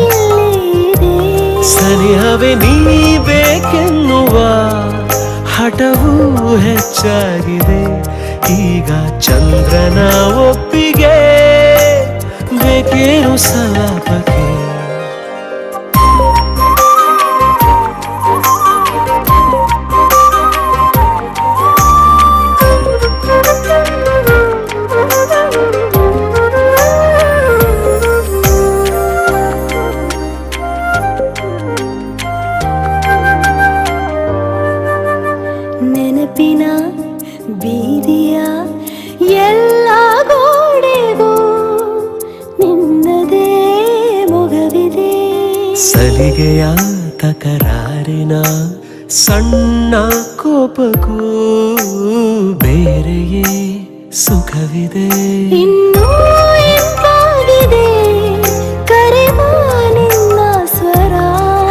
ಇಲ್ಲೇ ಇದೆ ಸನಿಹವೇ ನೀ ಬೇಕೆನ್ನುವ ಹಠವೂ ಹೆಚ್ಚಾಗಿದೆ ಈಗ ಚಂದ್ರನ ಒಪ್ಪಿಗೆ ಬೇಕೇನು ಸಲಾಪಕ್ಕೆ ನೆನಪಿನ ಬೀದಿಯ ಎಲ್ಲ ಗೋಡೆಗೂ ನಿನ್ನದೇ ಮೊಗವಿದೆ ಸಲಿಗೆಯ ತಕರಾರಿನ ಸಣ್ಣ ಕೋಪಕ್ಕೂ ಬೇರೆಯೇ ಸುಖವಿದೆ ಇನ್ನೂ ಇಂಪಾಗಿದೆ ಕರೆವ ನಿನ್ನ ಸ್ವರ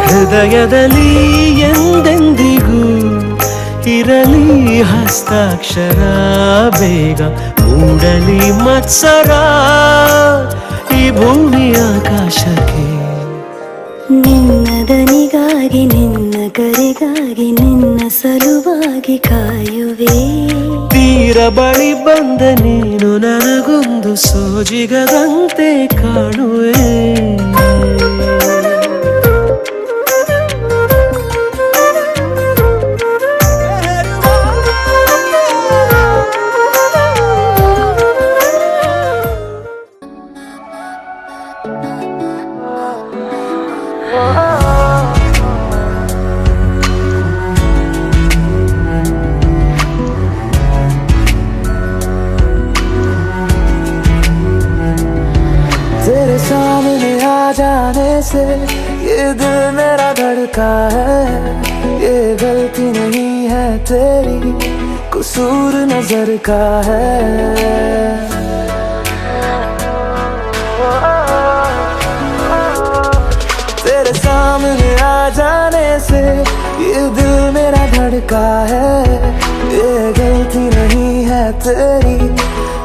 ಹೃದಯದಲ್ಲಿ ಎಂದೆಂದಿಗೂ ಇರಲಿ ಹಸ್ತಾಕ್ಷರ ಬೇಗ ಮೂಡಲಿ ಮತ್ಸರ ಈ ಭೂಮಿ ಆಕಾಶಕ್ಕೆ ನಿನ್ನ ದನಿಗಾಗಿ ನಿನ್ನ ಕರೆಗಾಗಿ ನಿನ್ನ ಸಲುವಾಗಿ ಕಾಯುವೆ ತೀರ ಬಳಿ ಬಂದ ನೀನು ನನಗೊಂದು ಸೋಜಿಗದಂತೆ ಕಾಣುವೆ तेरे सामने आ जाने से ये दिल मेरा धड़का है ये गलती नहीं है तेरी कसूर नजर का है तेरे सामने आ जाने से ये दिल मेरा धड़का है ये गलती नहीं है तेरी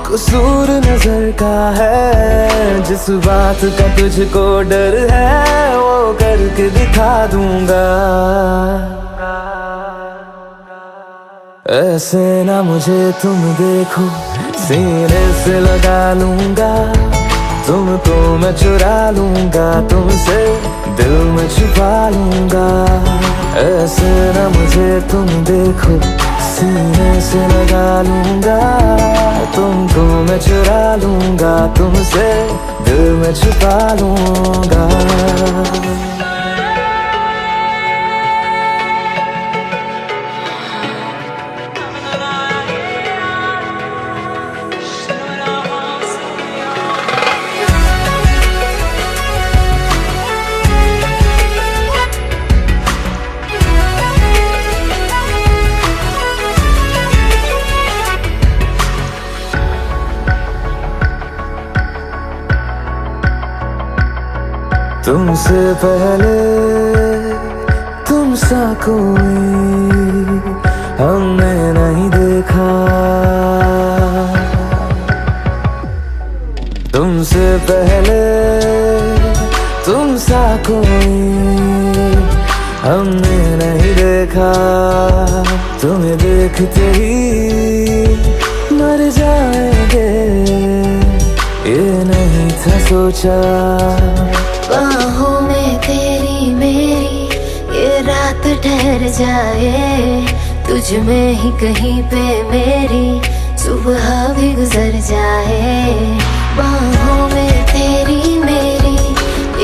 कसूर नजर का है जिस बात का तुझको डर है वो करके दिखा दूंगा ऐसे ना मुझे तुम देखो सीने से लगा लूंगा तुमको मैं चुरा लूंगा तुमसे दिल में छुपा लूंगा ऐसे ना मुझे तुम देखो सीने से लगा लूंगा तुमको मैं चुरा लूंगा तुमसे दिल में छुपा लूंगा तुमसे पहले तुम सा कोई हमने नहीं देखा, तुमसे पहले तुम सा कोई हमने नहीं देखा। तुम्हें देखते ही मर जाएंगे, ये नहीं था सोचा। बाहों में तेरी मेरी ये रात ठहर जाए, तुझ में ही कहीं पे मेरी सुबह भी गुजर जाए। बाहों में तेरी मेरी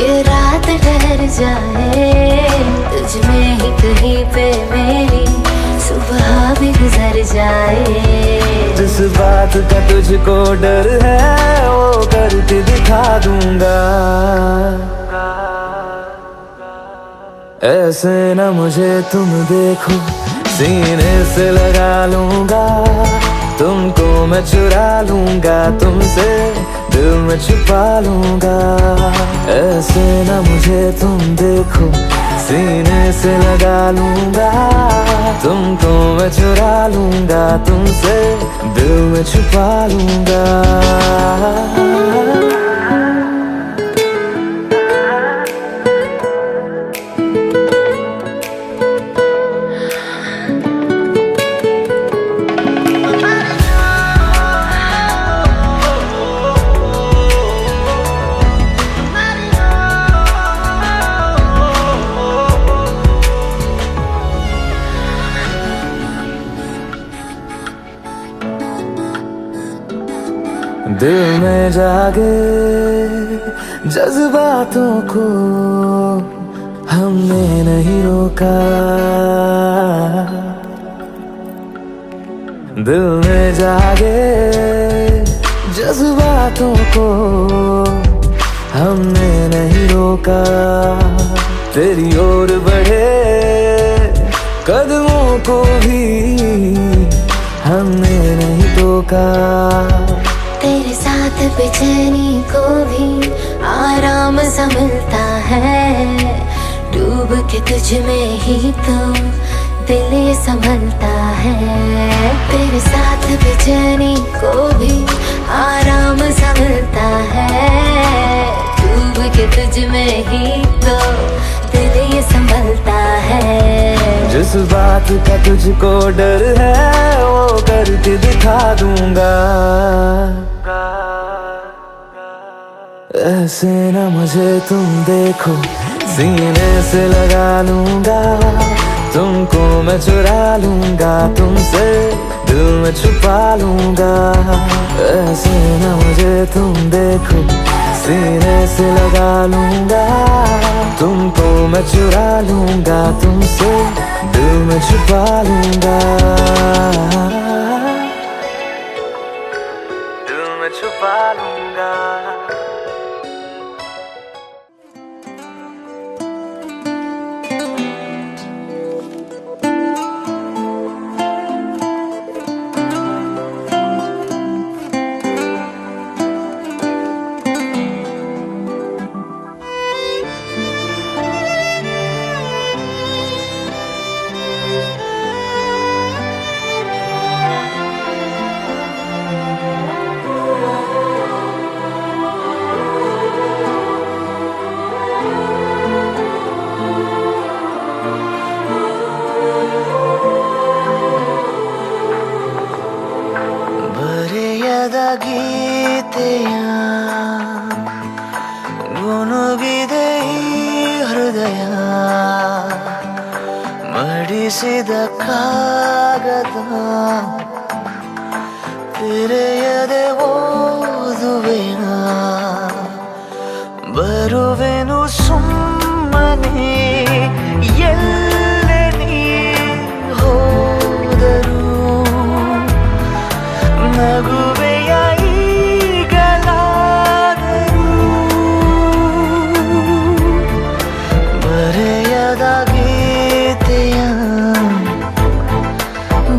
ये रात ठहर जाए, तुझ में ही कहीं पे मेरी सुबह भी गुजर जाए। जिस बात का तुझको डर है वो करके दिखा दूंगा। ऐसे न मुझे तुम देखो, सीने से लगा लूंगा, तुमको मैं चुरा लूंगा, तुमसे दिल में छुपा लूंगा। ऐसे न मुझे तुम देखो, सीने से लगा लूंगा, तुमको मैं चुरा लूंगा, तुमसे दिल में छुपा लूंगा। दिल में जागे जज्बातों को हमने नहीं रोका, दिल में जागे जज्बातों को हमने नहीं रोका। तेरी ओर बढ़े कदमों को भी हमने नहीं टोका। तेरे साथ बेचैनी को भी आराम सा मिलता है, डूब के तुझ में ही तो दिल ये संभलता है। तेरे साथ बेचैनी को भी आराम सा मिलता है, डूब के तुझ में ही तो दिल ये संभलता है। जिस बात का तुझको डर है वो करके दिखा दूंगा। ऐसे न मुझे तुम देखो, सीने से लगा लूंगा, तुमको मैं चुरा लूंगा, तुमसे दिल में छुपा लूंगा। ऐसे न मुझे तुम देखो, सीने से लगा लूंगा, तुमको मैं चुरा लूंगा, तुमसे दिल में छुपा लूंगा, दिल में छुपा लूंगा। ಗೀತೆಯ ಗುನುಗಿದೆ ಈ ಹೃದಯ, ಮಡಿಸಿದ ಕಾಗದ ತೆರೆಯದೆ ಓದುವೆನ, ಬರುವೆನು ಸುಮ್ಮನೆ ಎಲ್ಲೆ ನೀ ಹೋದರು, ನಗುವೆಯ ಈಗಲಾದರೂ, ಬರೆಯದ ಗೀತೆಯ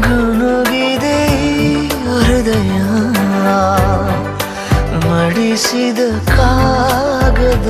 ಗುನುಗಿದೆ ಹೃದಯ, ಮಡಿಸಿದ ಕಾಗದ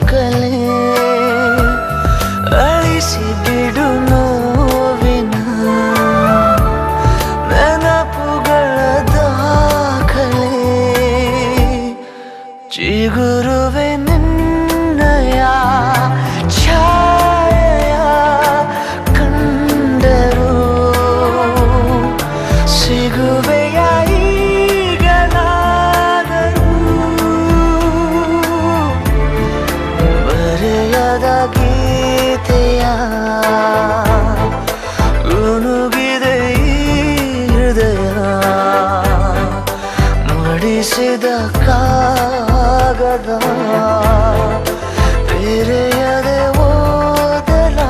ಕಲೆ ಅಳಿಸಿ ಬಿಡು ನೋವಿನ ನೆನಪುಗಳ ದಾಖಲೆ ಚಿಗುರುವೆ ನಿನ್ನಯ ಛಾಯೆಯ ಕಂಡರು ಸಿಗುವೆಯ ಈಗಲಾದರೂ ಬರೆಯದ ಗೀತೆಯ ಉಣುಗಿದೆ ಈ ಹೃದಯ ಮಡಿಸಿದ ಕಾಗದ ತೆರೆಯದೆ ಓದಲಾರೆಯ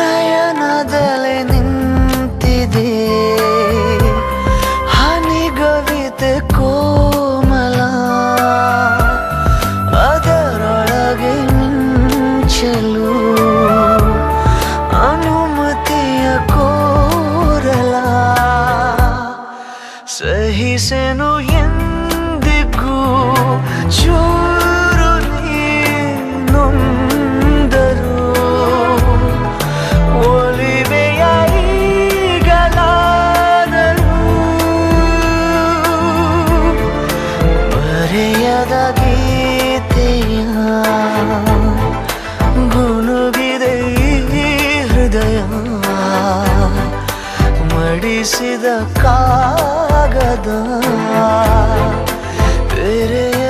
ನಯನದಲೆ ನಿಂತಿದೆ ಹನಿಗವಿತೆ ಕೋಮಲ ಅದರೊಳಗೆ ಮಿಂಚಲು ಅನುಮತಿಯ ಕೋರಲ ಸಹಿಸೆನು ಎಂದಿಗೂ ಚೂರು ನೀನೊಂದರು ಒಲಿವೆಯ ಈಗಲಾದರೂ ಬರೆಯದ ಗೀತೆಯ ಗುನುಗಿದೆ ಈ ಹೃದಯ ಮಡಿಸಿದ ಕಾಗದ ತೆರೆಯ